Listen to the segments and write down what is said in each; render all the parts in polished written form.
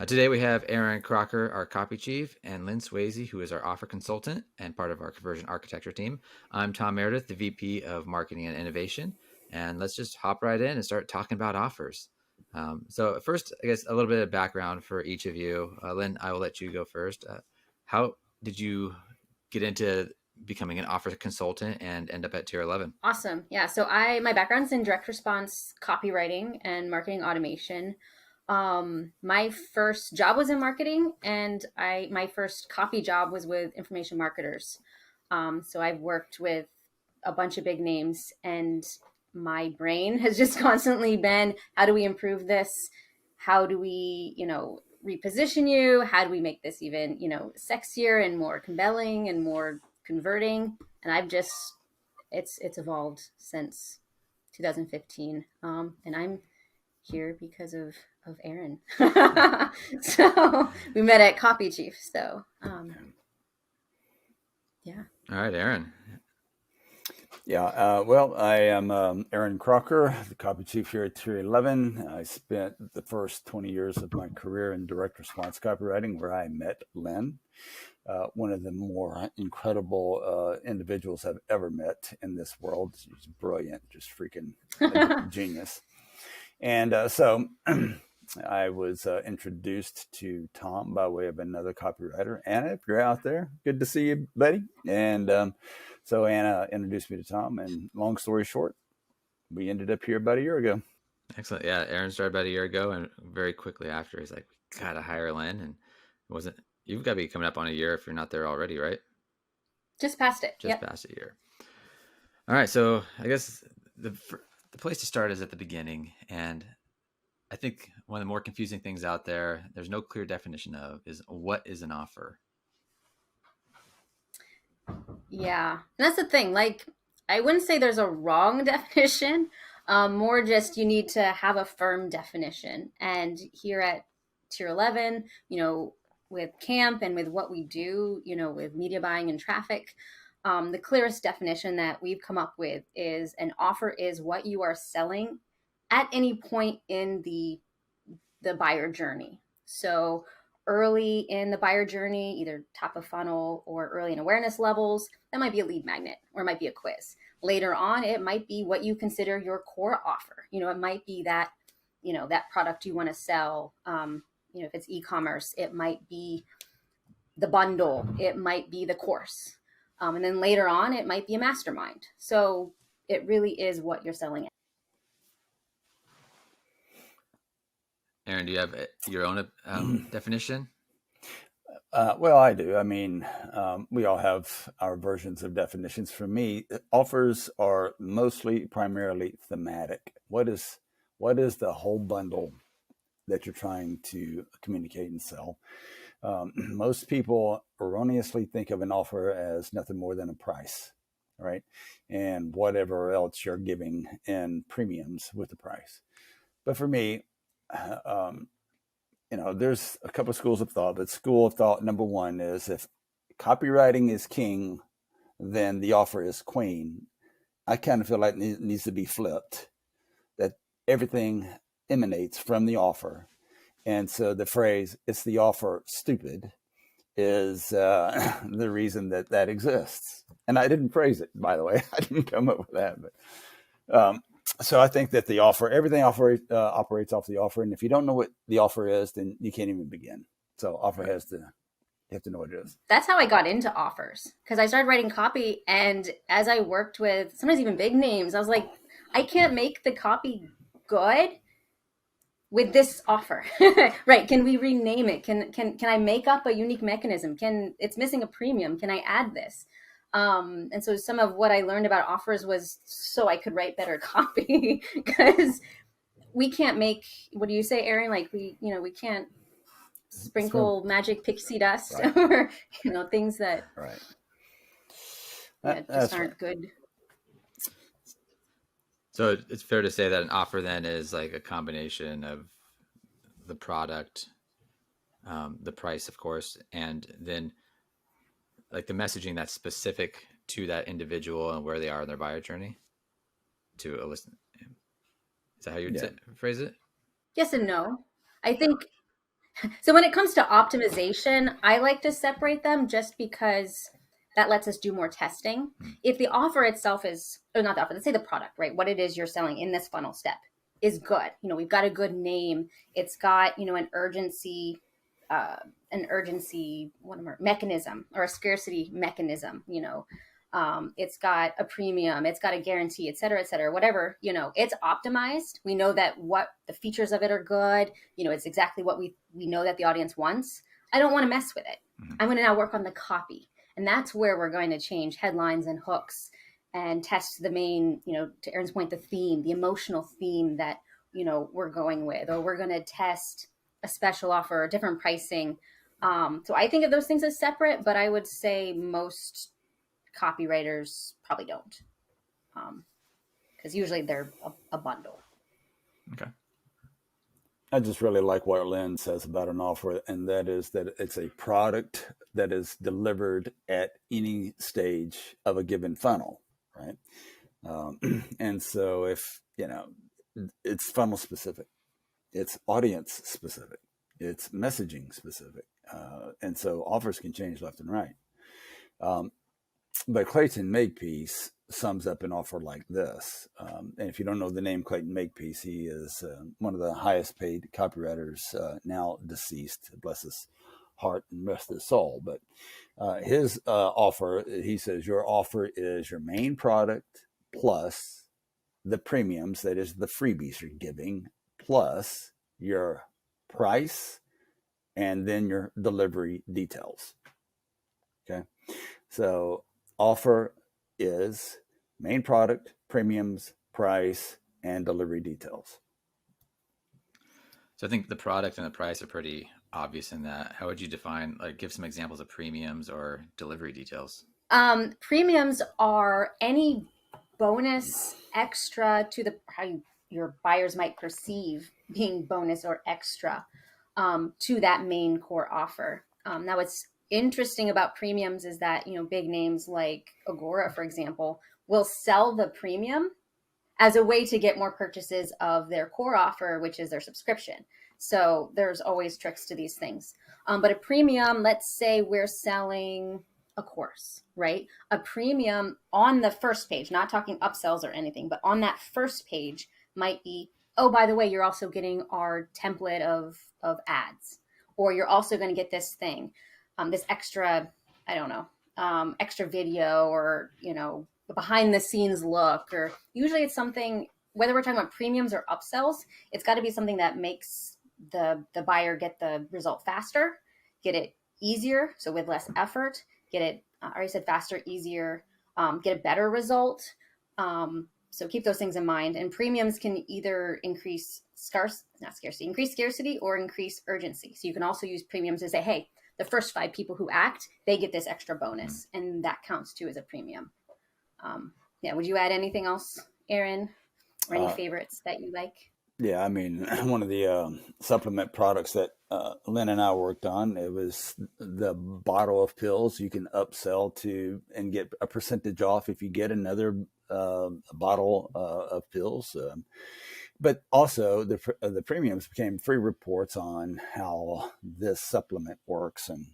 Today we have Aaron Crocker, our copy chief, and Lynn Swayze, who is our offer consultant and part of our conversion architecture team. I'm Tom Meredith, the VP of Marketing and Innovation, and let's just hop right in and start talking about offers. So first, I guess a little bit of background for each of you. Lynn, I will let you go first. How did you get into becoming an offer consultant and end up at Tier 11? Awesome. Yeah. So my background's in direct response copywriting and marketing automation. My first job was in marketing, and my first copy job was with information marketers. So I've worked with a bunch of big names, and my brain has just constantly been, how do we improve this? How do we, reposition you? How do we make this even, sexier and more compelling and more converting? And I've just it's evolved since 2015, and I'm here because of Aaron. So we met at Copy Chief. So yeah. All right, Aaron. Yeah, well, I am Aaron Crocker, the copy chief here at Tier 11. I spent the first 20 years of my career in direct response copywriting, where I met Lynn, one of the more incredible individuals I've ever met in this world. She's brilliant, just freaking genius. And so I was introduced to Tom by way of another copywriter. Anna, if you're out there, good to see you, buddy. And so Anna introduced me to Tom, and long story short, we ended up here about a year ago. Excellent. Yeah, Aaron started about a year ago, and very quickly after, he's like, "We gotta hire Lynn." And it wasn't. You've got to be coming up on a year if you're not there already, right? Just past it. Just Yep. past a year. All right. So I guess the place to start is at the beginning, and I think one of the more confusing things out there, there's no clear definition of, is what is an offer. Yeah. And that's the thing. Like, I wouldn't say there's a wrong definition. More just you need to have a firm definition. And here at Tier 11, with camp and with what we do, with media buying and traffic, the clearest definition that we've come up with is an offer is what you are selling at any point in the buyer journey. So early in the buyer journey, either top of funnel or early in awareness levels, that might be a lead magnet or it might be a quiz. Later on, it might be what you consider your core offer. It might be that, that product you want to sell. If it's e-commerce, it might be the bundle, it might be the course. And then later on, it might be a mastermind. So it really is what you're selling. Aaron, do you have your own definition? Well, I do. I mean, we all have our versions of definitions. For me, offers are primarily thematic. What is the whole bundle that you're trying to communicate and sell? Most people erroneously think of an offer as nothing more than a price, right? And whatever else you're giving in premiums with the price. But for me, there's a couple of schools of thought, but school of thought number one is, if copywriting is king, then the offer is queen. I kind of feel like it needs to be flipped, that everything emanates from the offer. And so the phrase, "it's the offer, stupid," is the reason that exists. And I didn't phrase it, by the way. I didn't come up with that. But so I think that everything operates off the offer. And if you don't know what the offer is, then you can't even begin. So offer you have to know what it is. That's how I got into offers, because I started writing copy. And as I worked with sometimes even big names, I was like, I can't make the copy good with this offer. Right? Can we rename it? Can I make up a unique mechanism? It's missing a premium? Can I add this? And so some of what I learned about offers was so I could write better copy, because we can't make, what do you say, Aaron? Like we can't sprinkle magic pixie dust, right? Or, things that, right. Just aren't right. Good. So it's fair to say that an offer then is like a combination of the product, the price, of course, and then like the messaging that's specific to that individual and where they are in their buyer journey to elicit. Is that how you'd phrase it? Yes and no. I think So when it comes to optimization, I like to separate them just because that lets us do more testing. If the offer itself is, or not the offer, let's say the product, right? What it is you're selling in this funnel step is good. We've got a good name. It's got, an urgency mechanism or a scarcity mechanism, it's got a premium, it's got a guarantee, et cetera, whatever, it's optimized. We know that what the features of it are good. It's exactly what we know that the audience wants. I don't want to mess with it. I'm going to now work on the copy. And that's where we're going to change headlines and hooks and test the main, to Aaron's point, the theme, the emotional theme that, we're going with, or we're going to test a special offer, different pricing. So I think of those things as separate, but I would say most copywriters probably don't, because usually they're a bundle. Okay. I just really like what Lynn says about an offer, and that is that it's a product that is delivered at any stage of a given funnel, right? And so if, it's funnel specific, it's audience specific, it's messaging specific. And so offers can change left and right. But Clayton Makepeace sums up an offer like this. And if you don't know the name Clayton Makepeace, he is one of the highest paid copywriters, now deceased, bless his heart and rest his soul. But his offer, he says, your offer is your main product plus the premiums, that is the freebies you're giving, plus your price, and then your delivery details. Okay. So offer is main product, premiums, price, and delivery details. So I think the product and the price are pretty obvious in that. How would you define, give some examples of premiums or delivery details? Premiums are any bonus extra to how your buyers might perceive being bonus or extra to that main core offer. Now, what's interesting about premiums is that, big names like Agora, for example, will sell the premium as a way to get more purchases of their core offer, which is their subscription. So there's always tricks to these things. But a premium, let's say we're selling a course, right? A premium on the first page, not talking upsells or anything, but on that first page might be, oh, by the way, you're also getting our template of ads, or you're also going to get this thing, this extra, extra video, or, behind the scenes look, or usually it's something, whether we're talking about premiums or upsells, it's got to be something that makes the buyer get the result faster, get it easier, so with less effort, get it, I already said faster, easier, get a better result. So keep those things in mind. And premiums can either increase increase scarcity or increase urgency. So you can also use premiums to say, hey, the first 5 people who act, they get this extra bonus, and that counts too as a premium. Would you add anything else, Aaron, or any favorites that you like? Yeah, I mean, one of the supplement products that Lynn and I worked on, it was the bottle of pills you can upsell to and get a percentage off if you get another bottle of pills. But also the premiums became free reports on how this supplement works. And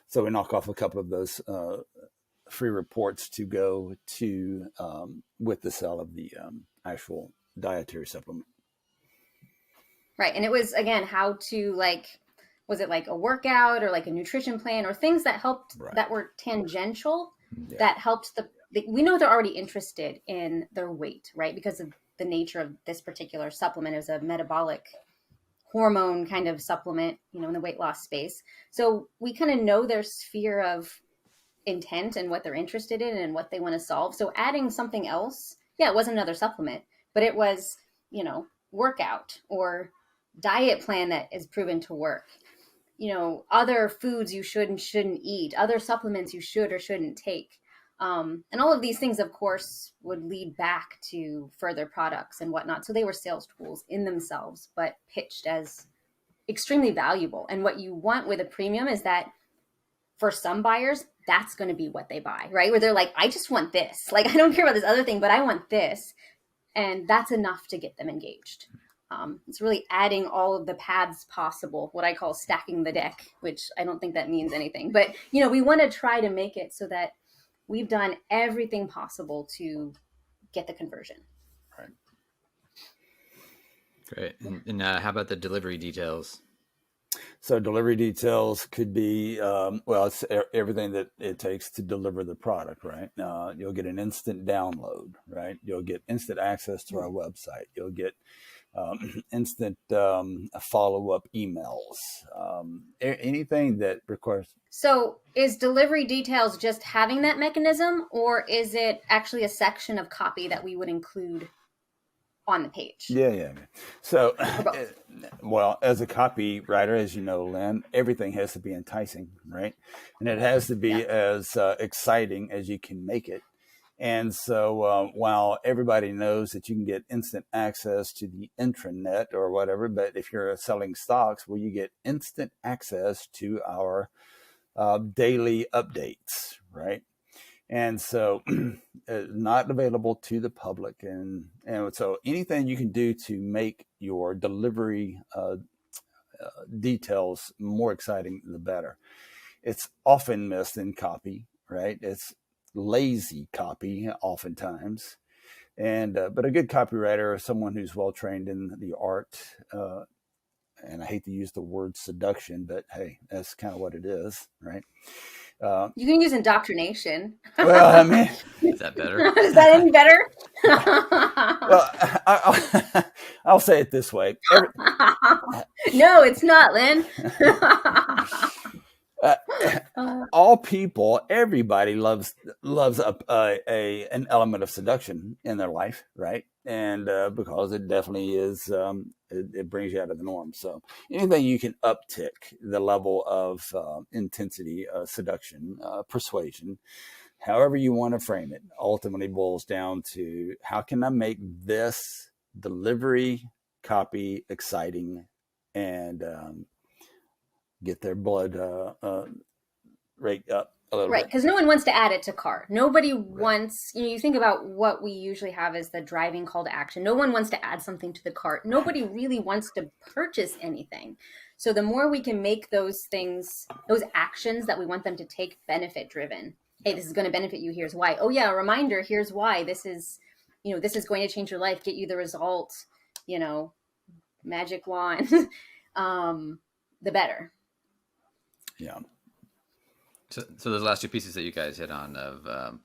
so we knock off a couple of those free reports to go to with the sale of the actual dietary supplement. Right. And it was, again, how to was it like a workout or like a nutrition plan or things that helped, right, that were tangential, that helped we know they're already interested in their weight, right? Because of the nature of this particular supplement is a metabolic hormone kind of supplement, in the weight loss space. So we kind of know their sphere of intent and what they're interested in and what they want to solve. So adding something else, it wasn't another supplement, but it was, workout or diet plan that is proven to work, other foods you should and shouldn't eat, other supplements you should or shouldn't take. And all of these things, of course, would lead back to further products and whatnot. So they were sales tools in themselves, but pitched as extremely valuable. And what you want with a premium is that for some buyers, that's going to be what they buy, right? Where they're like, I just want this. I don't care about this other thing, but I want this. And that's enough to get them engaged. It's really adding all of the paths possible, what I call stacking the deck, which I don't think that means anything. But, we want to try to make it so that we've done everything possible to get the conversion. Right. Great. And how about the delivery details? So delivery details could be, it's everything that it takes to deliver the product, right? You'll get an instant download, right? You'll get instant access to our website. You'll get instant follow-up emails, anything that requires. So is delivery details just having that mechanism, or is it actually a section of copy that we would include on the page? Yeah. So, as a copywriter, as you know, Lynn, everything has to be enticing, right? And it has to be as exciting as you can make it. And so while everybody knows that you can get instant access to the intranet or whatever, but if you're selling stocks, well, you get instant access to our daily updates, right? And so not available to the public. And so anything you can do to make your delivery details more exciting, the better. It's often missed in copy, right? It's lazy copy oftentimes. And but a good copywriter is someone who's well trained in the art, and I hate to use the word seduction, but hey, that's kind of what it is, right? You can use indoctrination. Well, I mean, is that better? Is that any better? Well, I'll say it this way. No, it's not, Lynn. All people, everybody loves an element of seduction in their life, right? And because it definitely is, it brings you out of the norm. So anything you can uptick the level of intensity, seduction, persuasion, however you want to frame it, ultimately boils down to how can I make this delivery copy exciting and get their blood rate up a little bit. Right, because no one wants to add it to cart. Nobody wants, you think about what we usually have as the driving call to action. No one wants to add something to the cart. Nobody really wants to purchase anything. So the more we can make those things, those actions that we want them to take benefit driven. Hey, this is going to benefit you. Here's why. Oh yeah, a reminder. Here's why. This is going to change your life, get you the result, magic wand, the better. Yeah. So those last two pieces that you guys hit on of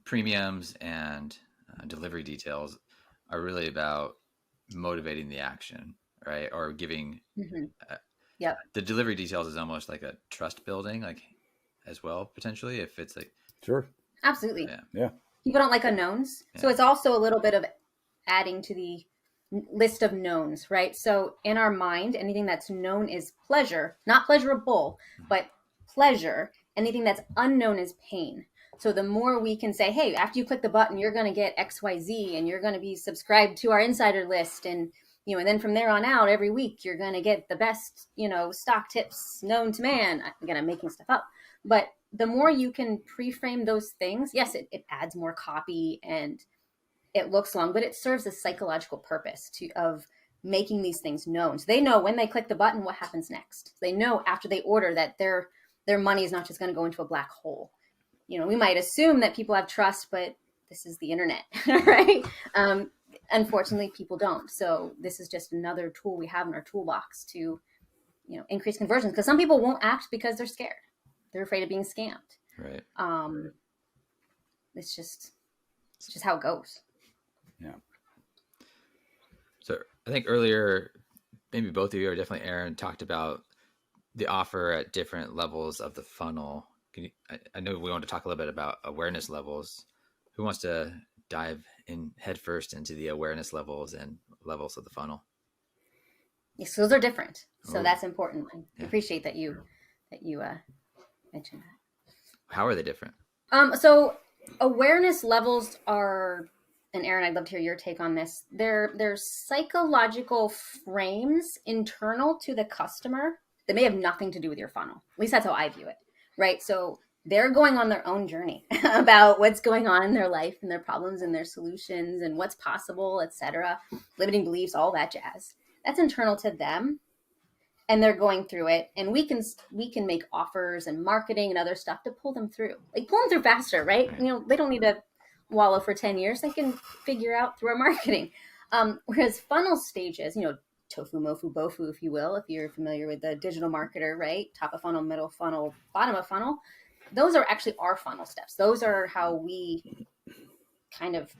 premiums and delivery details are really about motivating the action, right? Or giving. The delivery details is almost like a trust building, like as well potentially if it's like. Sure. Absolutely. Yeah. People don't like unknowns, so it's also a little bit of adding to the list of knowns, right? So in our mind, anything that's known is pleasure, not pleasurable, but pleasure. Anything that's unknown is pain. So the more we can say, hey, after you click the button, you're going to get XYZ and you're going to be subscribed to our insider list. And, and then from there on out, every week, you're going to get the best, stock tips known to man. Again, I'm making stuff up. But the more you can pre-frame those things, yes, it adds more copy and it looks long, but it serves a psychological purpose of making these things known. So they know when they click the button, what happens next. They know after they order that their money is not just going to go into a black hole. We might assume that people have trust, but this is the internet, right? Unfortunately, people don't. So this is just another tool we have in our toolbox to, increase conversions. Because some people won't act because they're scared. They're afraid of being scammed. Right. It's just how it goes. Yeah. So I think earlier, maybe both of you, or definitely Aaron, talked about the offer at different levels of the funnel. I know we want to talk a little bit about awareness levels. Who wants to dive in headfirst into the awareness levels and levels of the funnel? Yes, those are different. So that's important. I appreciate that you mentioned that. How are they different? So awareness levels are, and Aaron, I'd love to hear your take on this. They're psychological frames internal to the customer that may have nothing to do with your funnel. At least that's how I view it, right? So they're going on their own journey about what's going on in their life and their problems and their solutions and what's possible, etc., limiting beliefs, all that jazz. That's internal to them, and they're going through it. And we can make offers and marketing and other stuff to pull them through, like pull them through faster, right? You know, they don't need to wallow for 10 years. They can figure out through our marketing. Whereas funnel stages, you know, tofu, mofu, bofu, if you will, if you're familiar with the digital marketer, right? Top of funnel, middle funnel, bottom of funnel. Those are actually our funnel steps. Those are how we kind of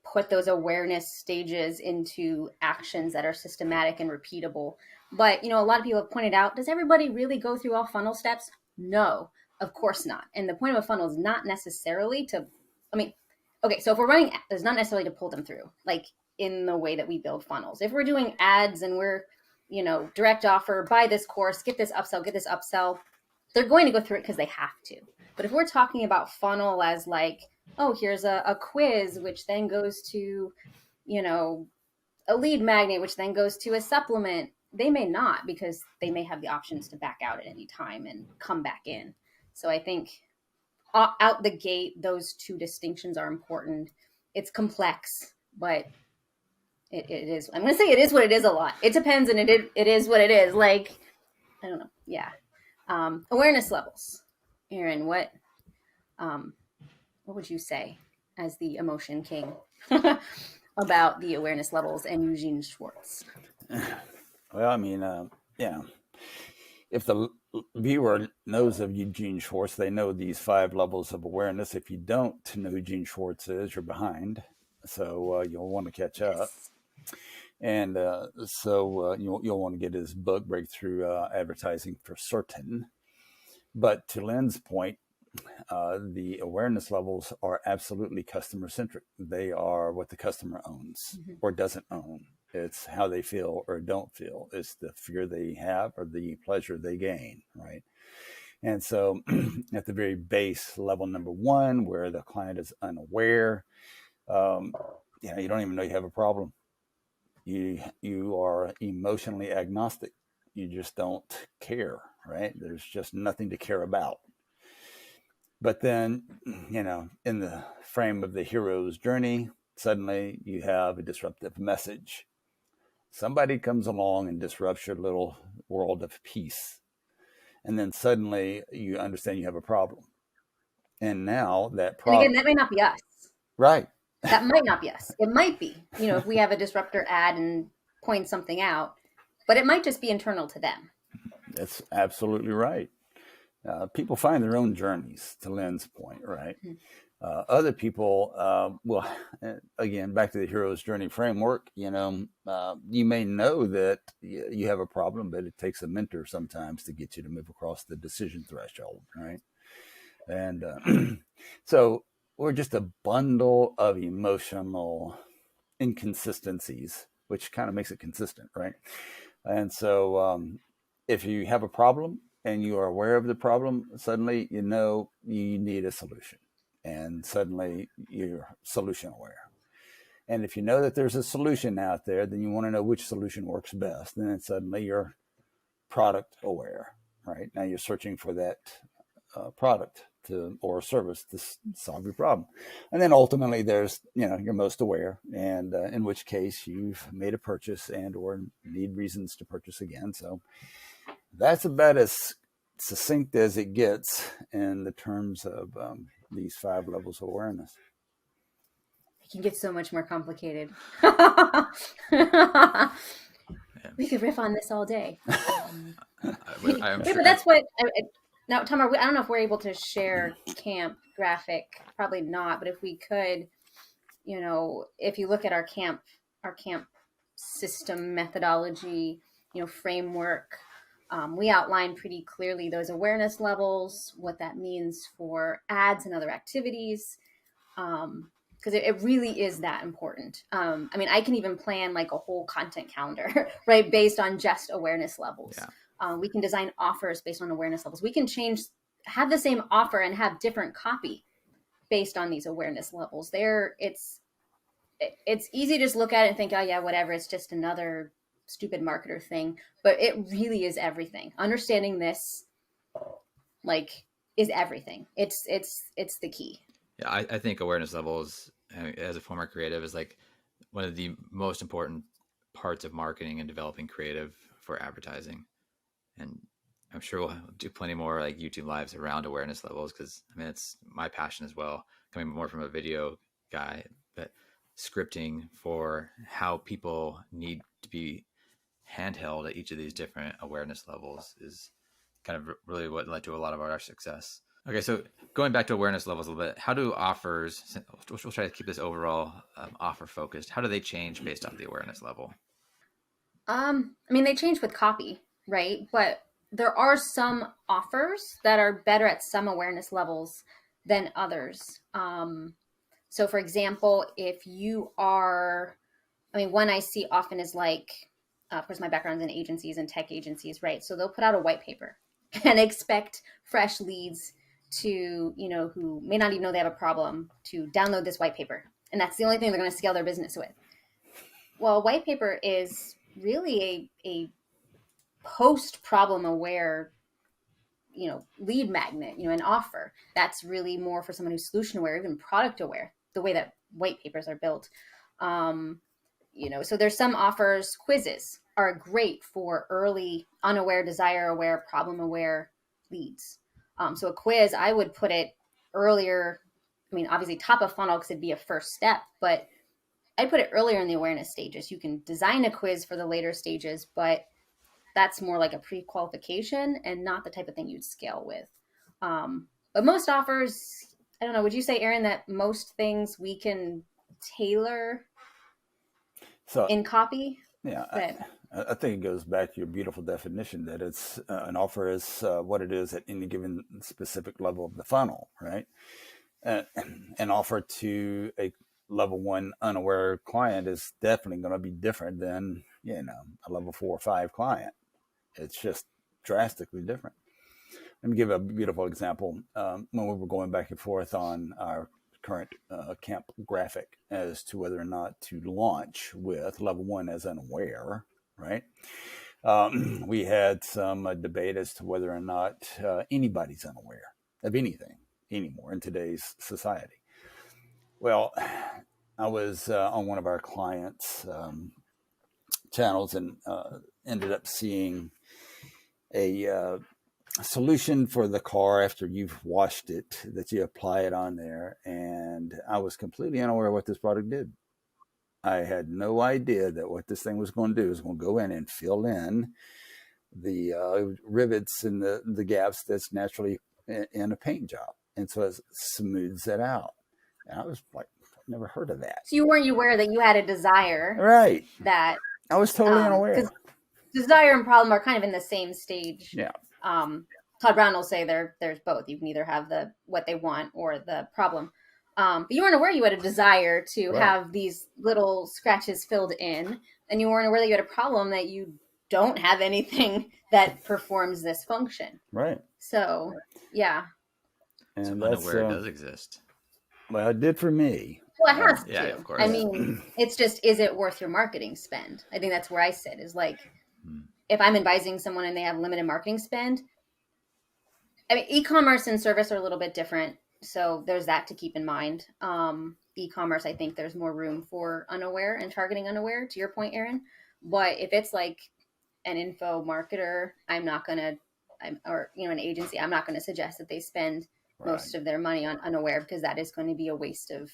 put those awareness stages into actions that are systematic and repeatable. But, you know, a lot of people have pointed out, does everybody really go through all funnel steps? No, of course not. And the point of a funnel is not necessarily to, I mean, okay, so if we're running, it's not necessarily to pull them through, like in the way that we build funnels. If we're doing ads and we're, you know, direct offer, buy this course, get this upsell, they're going to go through it because they have to. But if we're talking about funnel as like, oh, here's a quiz, which then goes to, you know, a lead magnet, which then goes to a supplement, they may not, because they may have the options to back out at any time and come back in. So I think out the gate, those two distinctions are important. It's complex, but it is, I'm going to say it is what it is a lot. It depends, and it is what it is. Like, I don't know. Yeah. Awareness levels. Aaron, what would you say as the emotion king about the awareness levels and Eugene Schwartz? Well, I mean, yeah, if the viewer knows of Eugene Schwartz, they know these 5 levels of awareness. If you don't know who Eugene Schwartz is, you're behind. So you'll want to catch up. And so you'll want to get his book, Breakthrough Advertising for Certain. But to Lynn's point, the awareness levels are absolutely customer centric. They are what the customer owns or doesn't own. It's how they feel or don't feel. It's the fear they have or the pleasure they gain, right? And so at the very base level number 1, where the client is unaware, you don't even know you have a problem. You are emotionally agnostic. You just don't care, right? There's just nothing to care about. But then, in the frame of the hero's journey, suddenly you have a disruptive message. Somebody comes along and disrupts your little world of peace. And then suddenly you understand you have a problem. And now that problem... And again, that may not be us. Right. That might not be us. It might be, if we have a disruptor ad and point something out, but it might just be internal to them. That's absolutely right. People find their own journeys, to Lynn's point, right? Other people will, again, back to the hero's journey framework, you may know that you have a problem, but it takes a mentor sometimes to get you to move across the decision threshold, right? And so we're just a bundle of emotional inconsistencies, which kind of makes it consistent, right? And so if you have a problem and you are aware of the problem, suddenly you know you need a solution. And suddenly you're solution aware. And if you know that there's a solution out there, then you want to know which solution works best. And then suddenly you're product aware, right? Now you're searching for that product or service to solve your problem. And then ultimately there's, you're most aware, and in which case you've made a purchase and or need reasons to purchase again. So that's about as succinct as it gets in the terms of these 5 levels of awareness. It can get so much more complicated. We could riff on this all day. But that's what... Now, Tom, I don't know if we're able to share camp graphic. Probably not. But if we could, if you look at our camp system methodology, framework, we outline pretty clearly those awareness levels, what that means for ads and other activities, because it really is that important. I can even plan like a whole content calendar, right, based on just awareness levels. Yeah. We can design offers based on awareness levels. We can have the same offer and have different copy based on these awareness levels. It's easy to just look at it and think, oh yeah, whatever, it's just another stupid marketer thing. But it really is everything. Understanding this, like, is everything. It's the key. Yeah, I think awareness levels, as a former creative, is like one of the most important parts of marketing and developing creative for advertising. And I'm sure we'll do plenty more like YouTube lives around awareness levels, because I mean it's my passion as well, coming more from a video guy. But scripting for how people need to be handheld at each of these different awareness levels is kind of really what led to a lot of our success. Okay, so going back to awareness levels a little bit, how do offers, we'll try to keep this overall offer focused, how do they change based off the awareness level? I mean, they change with copy, right? But there are some offers that are better at some awareness levels than others. So, for example, if you are, I mean, one I see often is like, of course, my background's in agencies and tech agencies, right? So they'll put out a white paper and expect fresh leads to, who may not even know they have a problem, to download this white paper. And that's the only thing they're going to scale their business with. Well, white paper is really a post problem aware, lead magnet, an offer that's really more for someone who's solution aware, even product aware, the way that white papers are built. So there's some offers. Quizzes are great for early unaware, desire aware, problem aware leads. So a quiz, I would put it earlier. I mean, obviously top of funnel because it'd be a first step, but I'd put it earlier in the awareness stages. You can design a quiz for the later stages, but that's more like a pre-qualification and not the type of thing you'd scale with. But most offers, I don't know, would you say, Aaron, that most things we can tailor in copy? Yeah, I think it goes back to your beautiful definition that it's an offer is what it is at any given specific level of the funnel, right? An offer to a level 1 unaware client is definitely going to be different than a level 4 or 5 client. It's just drastically different. Let me give a beautiful example. When we were going back and forth on our current camp graphic as to whether or not to launch with level 1 as unaware, right? We had some debate as to whether or not anybody's unaware of anything anymore in today's society. Well, I was on one of our clients' channels and ended up seeing a solution for the car after you've washed it, that you apply it on there. And I was completely unaware of what this product did. I had no idea that what this thing was going to do is going to go in and fill in the rivets and the gaps that's naturally in a paint job. And so it smooths it out. And I was like, I've never heard of that. So you weren't aware that you had a desire. Right. That I was totally unaware. Desire and problem are kind of in the same stage. Yeah. Todd Brown will say there's both. You can either have what they want or the problem. But you weren't aware you had a desire to have these little scratches filled in, and you weren't aware that you had a problem that you don't have anything that performs this function. Right. So, yeah. And so unaware does exist. Well, it did for me. Well, it has to. Yeah, of course. I mean, it's just, is it worth your marketing spend? I think that's where I sit, is like, if I'm advising someone and they have limited marketing spend, I mean, e-commerce and service are a little bit different. So there's that to keep in mind. E-commerce, I think there's more room for unaware and targeting unaware, to your point, Aaron. But if it's like an info marketer, or an agency, I'm not going to suggest that they spend most of their money on unaware, because that is going to be a waste of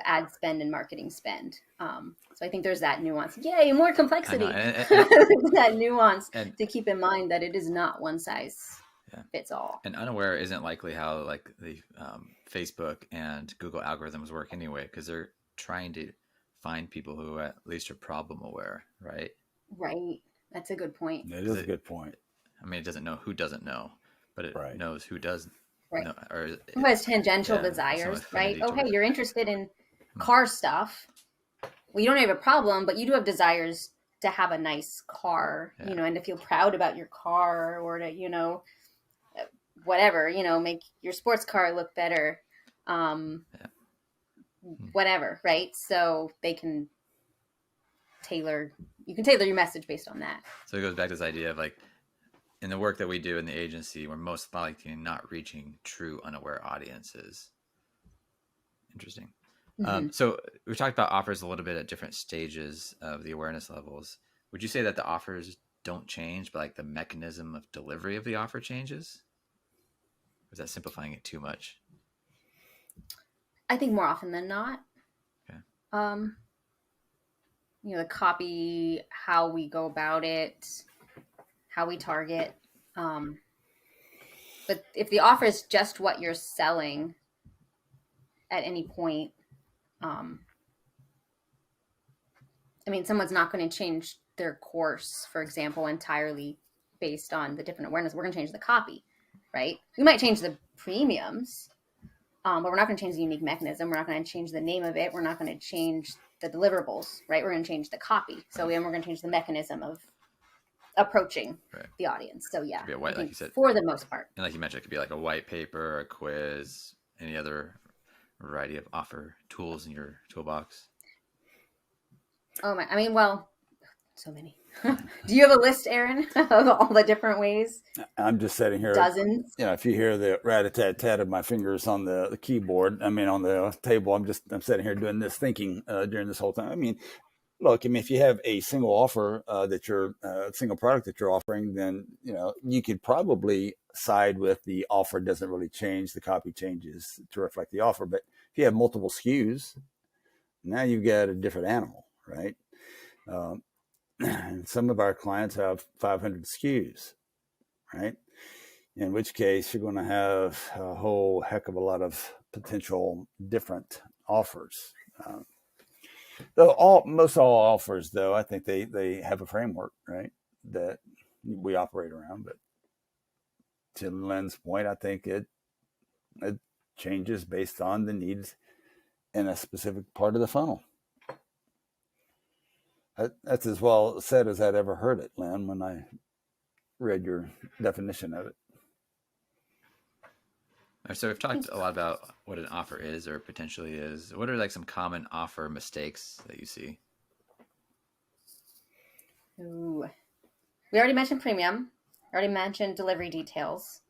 ad spend and marketing spend. So I think there's that nuance. Yay, more complexity. That nuance to keep in mind, that it is not one size fits all. And unaware isn't likely how like the Facebook and Google algorithms work anyway, because they're trying to find people who at least are problem aware, right? Right. That's a good point. It is a good point. I mean, it doesn't know who doesn't know, but it knows who does. Right. No, or who has tangential desires, right? Oh, hey, you're interested in car stuff. Well, you don't have a problem, but you do have desires to have a nice car, and to feel proud about your car, or to, whatever, make your sports car look better. Whatever, right? So you can tailor your message based on that. So it goes back to this idea of like, in the work that we do in the agency, we're most likely not reaching true unaware audiences. Interesting. Mm-hmm. So we talked about offers a little bit at different stages of the awareness levels. Would you say that the offers don't change, but like the mechanism of delivery of the offer changes? Or is that simplifying it too much? I think more often than not. Okay. The copy, how we go about it, how we target. But if the offer is just what you're selling at any point, someone's not going to change their course, for example, entirely based on the different awareness. We're going to change the copy, right? We might change the premiums, but we're not going to change the unique mechanism. We're not going to change the name of it. We're not going to change the deliverables, right? We're going to change the copy. So we're going to change the mechanism of approaching the audience. So yeah, be a white, like you said, for the most part. And like you mentioned, it could be like a white paper, a quiz, any other variety of offer tools in your toolbox. Oh my! So many. Do you have a list, Aaron, of all the different ways? I'm just sitting here. Dozens. If you hear the rat-a-tat-tat of my fingers on the keyboard, on the table, I'm sitting here doing this, thinking during this whole time. Look, if you have a single offer single product that you're offering, then you could probably side with the offer doesn't really change, the copy changes to reflect the offer. But if you have multiple SKUs, now you've got a different animal, right? And some of our clients have 500 SKUs, right? In which case you're going to have a whole heck of a lot of potential different offers. Though most all offers, though, I think they have a framework, right, that we operate around. But to Lynn's point, I think it changes based on the needs in a specific part of the funnel. That's as well said as I'd ever heard it, Lynn, when I read your definition of it. So we've talked a lot about what an offer is or potentially is. What are like some common offer mistakes that you see? Ooh. We already mentioned premium. I already mentioned delivery details.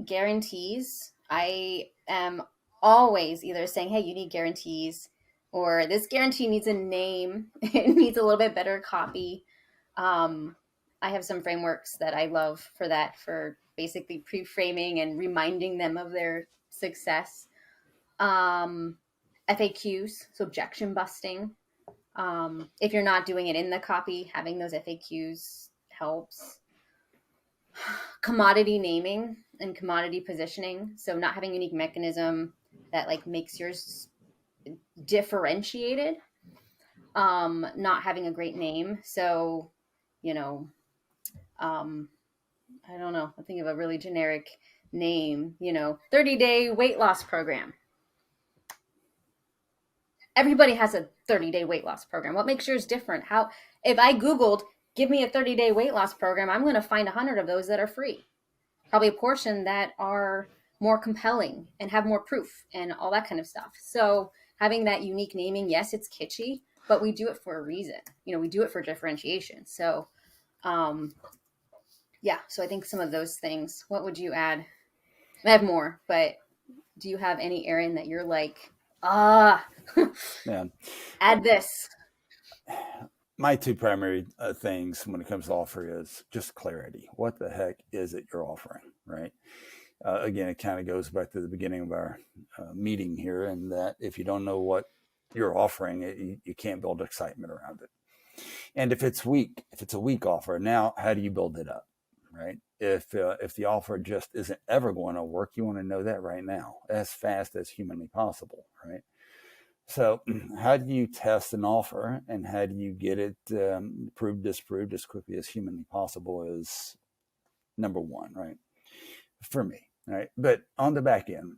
Guarantees. I am always either saying, hey, you need guarantees, or this guarantee needs a name. It needs a little bit better copy. I have some frameworks that I love for that, for basically pre-framing and reminding them of their success. FAQs, so objection busting. If you're not doing it in the copy, having those FAQs helps. Commodity naming and commodity positioning. So not having a unique mechanism that like makes yours differentiated. Not having a great name. So, I don't know. I think of a really generic name, 30-day weight loss program. Everybody has a 30-day weight loss program. What makes yours different? If I Googled, give me a 30-day weight loss program, I'm going to find 100 of those that are free. Probably a portion that are more compelling and have more proof and all that kind of stuff. So having that unique naming, yes, it's kitschy, but we do it for a reason. We do it for differentiation. So, so I think some of those things. What would you add? I have more, but do you have any, Aaron, that you're like, Man, add this? My two primary things when it comes to offer is just clarity. What the heck is it you're offering, right? Again, it kind of goes back to the beginning of our meeting here, and that if you don't know what you're offering, you can't build excitement around it. And if it's weak, if it's a weak offer, now how do you build it up, right? If the offer just isn't ever going to work, you want to know that right now, as fast as humanly possible, right? So how do you test an offer, and how do you get it proved, disproved as quickly as humanly possible is number one, right? For me, right? But on the back end,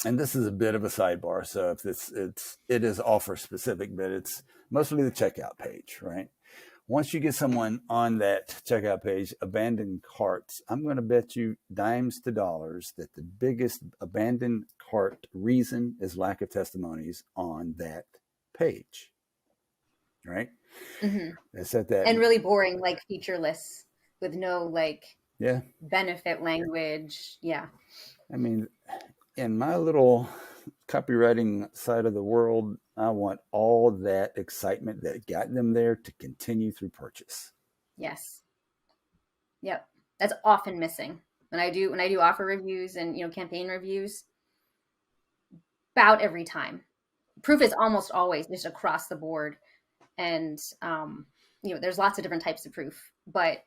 and this is a bit of a sidebar, so if it is offer specific, but it's mostly the checkout page, right? Once you get someone on that checkout page, abandoned carts, I'm going to bet you dimes to dollars that the biggest abandoned cart reason is lack of testimonies on that page, right? Mm-hmm. They said that. And really boring, like feature lists with no like Yeah. benefit language. Yeah. I mean, in my little copywriting side of the world, I want all that excitement that got them there to continue through purchase. Yes. Yep. That's often missing. When I do offer reviews and campaign reviews, about every time. Proof is almost always just across the board. And there's lots of different types of proof, but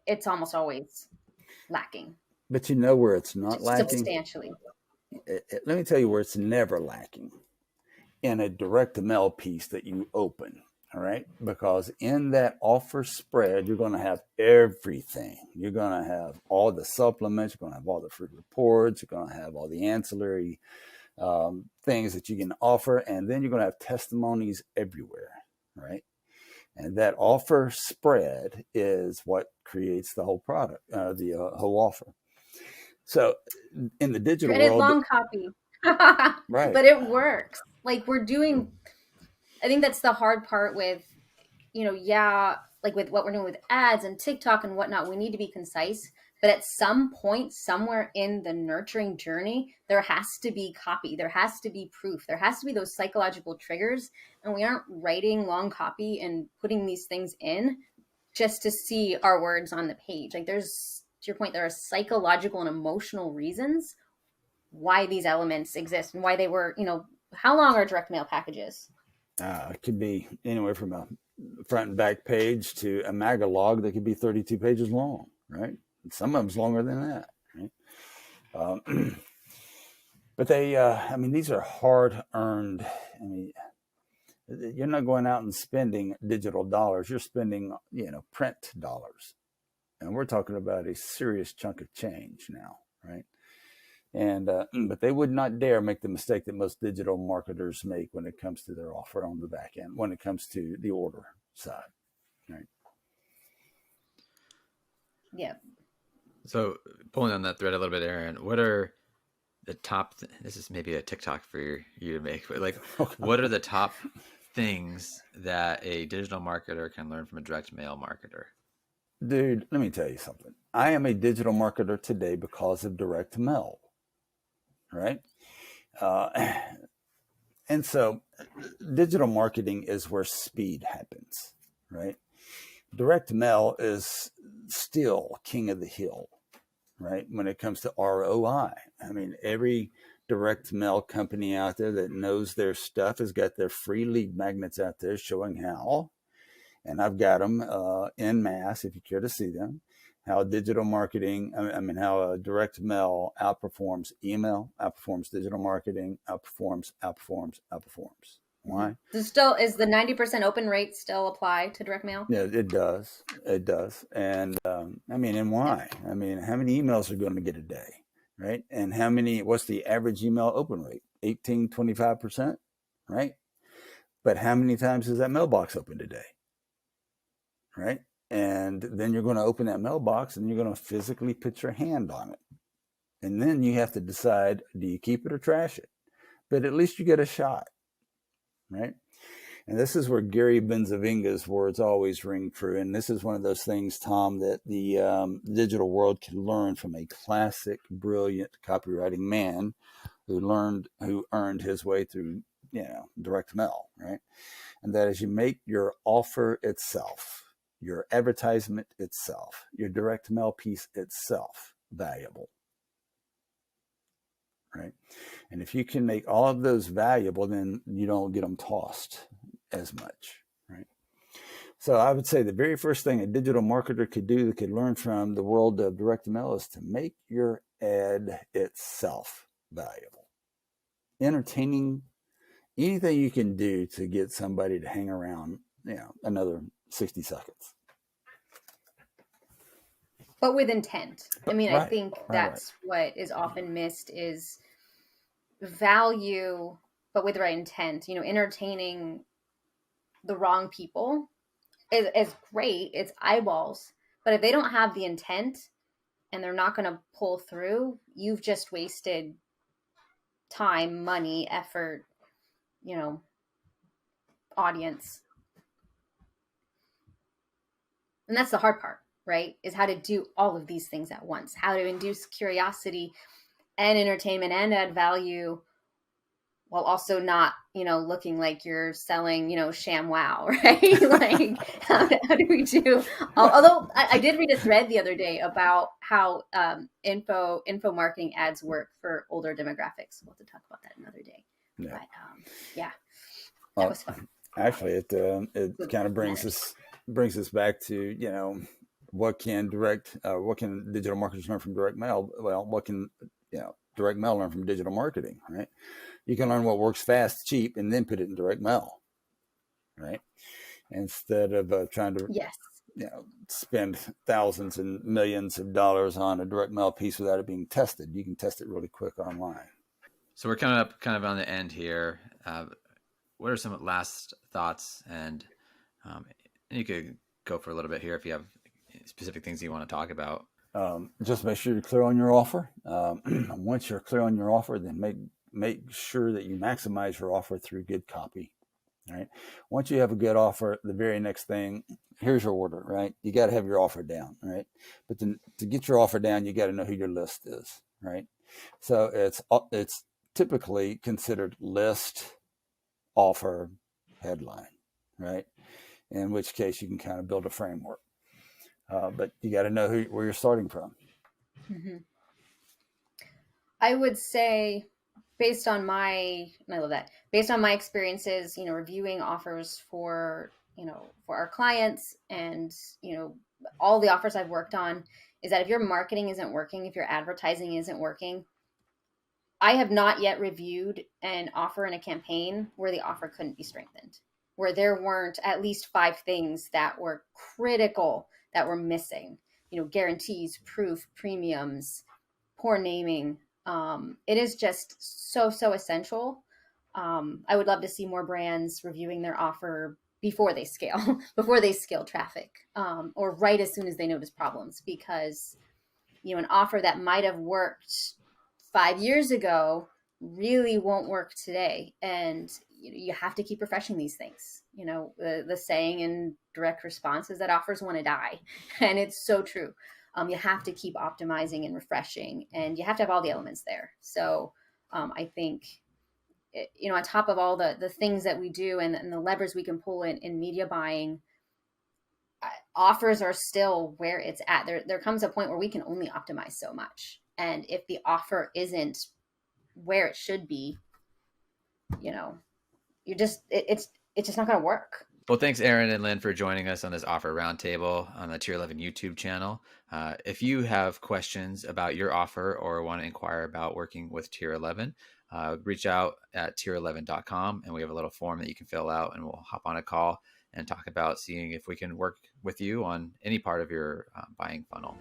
it's almost always lacking. But you know where it's not lacking? Substantially. Let me tell you where it's never lacking. In a direct mail piece that you open. All right. Because in that offer spread, you're going to have everything. You're going to have all the supplements. You're going to have all the free reports. You're going to have all the ancillary things that you can offer. And then you're going to have testimonies everywhere. Right. And that offer spread is what creates the whole product, the whole offer. So in the digital world, world, long copy, right? But it works. Like we're doing. I think that's the hard part with, like with what we're doing with ads and TikTok and whatnot. We need to be concise, but at some point, somewhere in the nurturing journey, there has to be copy. There has to be proof. There has to be those psychological triggers. And we aren't writing long copy and putting these things in just to see our words on the page. Like there's, to your point, there are psychological and emotional reasons why these elements exist and why they were, how long are direct mail packages? It could be anywhere from a front and back page to a magalog that could be 32 pages long, right? And some of them's longer than that, right? But these are hard earned. I mean, you're not going out and spending digital dollars. You're spending, print dollars. And we're talking about a serious chunk of change now, right? And but they would not dare make the mistake that most digital marketers make when it comes to their offer on the back end, when it comes to the order side, right? Yeah. So pulling on that thread a little bit, Aaron, what are the top? This is maybe a TikTok for you to make, but like, what are the top things that a digital marketer can learn from a direct mail marketer? Dude, let me tell you something. I am a digital marketer today because of direct mail. Right. And so digital marketing is where speed happens, right? Direct mail is still king of the hill, right? When it comes to ROI. I mean, every direct mail company out there that knows their stuff has got their free lead magnets out there showing how, and I've got them en masse if you care to see them, how digital marketing, how direct mail outperforms email, outperforms digital marketing, outperforms. Why? Is the 90% open rate still apply to direct mail? Yeah, it does. It does. And and why? I mean, how many emails are going to get a day, right? And what's the average email open rate? 18, 25%, right? But how many times is that mailbox open today? Right? And then you're going to open that mailbox and you're going to physically put your hand on it. And then you have to decide, do you keep it or trash it? But at least you get a shot, right? And this is where Gary Benzavinga's words always ring true. And this is one of those things, Tom, that the digital world can learn from a classic, brilliant copywriting man who earned his way through, direct mail, right? And that is, you make your offer itself, your advertisement itself, your direct mail piece itself valuable, right? And if you can make all of those valuable, then you don't get them tossed as much, right? So I would say the very first thing a digital marketer could do that could learn from the world of direct mail is to make your ad itself valuable, entertaining, anything you can do to get somebody to hang around, another 60 seconds. But with intent. I mean, Right, I think that's what is often missed is value, but with the right intent. Entertaining the wrong people is great. It's eyeballs. But if they don't have the intent and they're not going to pull through, you've just wasted time, money, effort, audience. And that's the hard part. right? Is how to do all of these things at once, how to induce curiosity and entertainment and add value while also not, looking like you're selling, sham wow, right? Like, how do we do? Although I did read a thread the other day about how info marketing ads work for older demographics. We'll have to talk about that another day. Yeah. But yeah, that was fun. Actually, it kind of brings us back to what can digital marketers learn from direct mail? Well, what can direct mail learn from digital marketing, right? You can learn what works fast, cheap, and then put it in direct mail, right? Instead of trying to spend thousands and millions of dollars on a direct mail piece without it being tested. You can test it really quick online. So we're coming up kind of on the end here. What are some last thoughts? And you could go for a little bit here if you have specific things you want to talk about. Just make sure you're clear on your offer. Once you're clear on your offer, then make sure that you maximize your offer through good copy. Right. Once you have a good offer, the very next thing, here's your order, right? You got to have your offer down, right? But to get your offer down, you got to know who your list is, right? So it's typically considered list, offer, headline, right? In which case you can kind of build a framework. But you got to know where you're starting from. Mm-hmm. I would say, based on my experiences, reviewing offers for our clients and, all the offers I've worked on, is that if your marketing isn't working, if your advertising isn't working, I have not yet reviewed an offer in a campaign where the offer couldn't be strengthened, where there weren't at least 5 things that were critical that were missing, guarantees, proof, premiums, poor naming. It is just so essential. I would love to see more brands reviewing their offer before they scale, before they scale traffic, or right as soon as they notice problems, because an offer that might have worked 5 years ago really won't work today. And you have to keep refreshing these things. The saying in direct response is that offers want to die. And it's so true. You have to keep optimizing and refreshing, and you have to have all the elements there. So I think, on top of all the things that we do and the levers we can pull in media buying, offers are still where it's at. There comes a point where we can only optimize so much. And if the offer isn't where it should be, it's just not going to work. Well, thanks, Aaron and Lynn, for joining us on this offer roundtable on the Tier 11 YouTube channel. If you have questions about your offer or want to inquire about working with Tier 11, reach out at tier11.com, and we have a little form that you can fill out, and we'll hop on a call and talk about seeing if we can work with you on any part of your buying funnel.